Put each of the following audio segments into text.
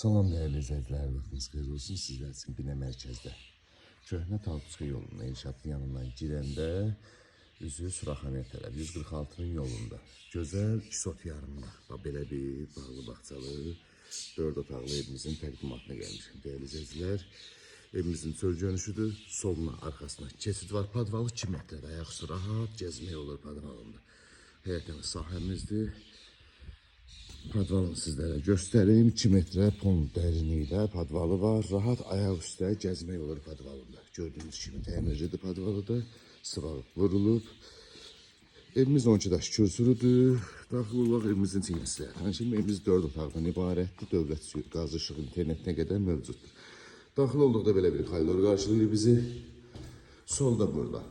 Salam değerli izleyiciler, vaxtınız xeyir olsun. Sizler için Binə mərkəzdə Köhnə Talpuçka yoluna, İnşaatın yanından girəndə üzü Suraxanaya tərəf 146'nın yolunda gözəl 2 sot yarımda belə bir bağlı bağçalı 4 otaqlı evimizin təqdimatına gəlmişim. Değerli izleyiciler, evimizin çöl görünüşüdür. Soluna, arxasına keçid var. Padvalı 2 metrədə ayaqüstü rahat gəzmək olur padvalında. Həyətimiz sahəmizdir. Padvalını sizlere göstereyim. 2 metre pon derinliğinde padvalı var. Rahat ayak üstə gəzmək olur padvalında. Gördüğünüz kimi təmirlidir padvalı da. Sıvaq vurulub. Evimiz 12 daş kürsürüdür. Daxil olaq evimizin çiğnəsilə. Şimdi evimiz 4 otaqdan ibarətdir. Dövlət suyu, qaz, işıq, internetinə qədər mövcuddur. Daxil olduqda belə bir koridor qarşılayır bizi. Solda burada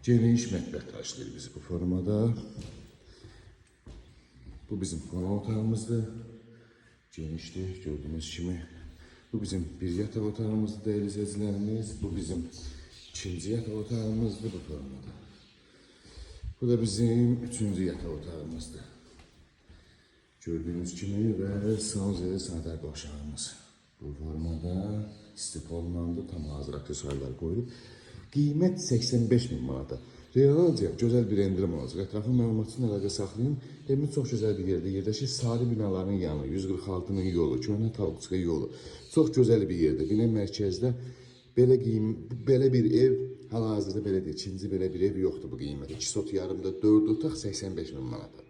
geniş mətbəx qarşılayır bizi bu formada. Bu bizim qonaq otağımızdır. Genişdir, gördüğünüz kimi. Bu bizim bir yataq otağımızdır değerli izleyicilerimiz. Bu bizim ikinci yataq otağımızdır bu formada. Bu da bizim üçüncü yataq otağımızdır. Gördüğünüz kimi ve sanuzeli sanitär qovşağımız. Bu formada istif olunandı, tam hazır aksesuarlar koyulub. Qiymət 85.000 manata. Realca gözəl bir endirim olacaq. Ətraflı məlumat üçün əlaqə saxlayın. Evimiz çox gözəl bir yerdə yerləşir. Sari binaların yanı, 146'nın yolu, Köhnə Talpuçka yolu. Çox gözəl bir yerdə. Binə mərkəzdə belə bir ev hal-hazırda belə deyil. İkinci belə bir ev yoxdur bu qiymətə. 2 sot yarımda 4 otaq 85.000 manata.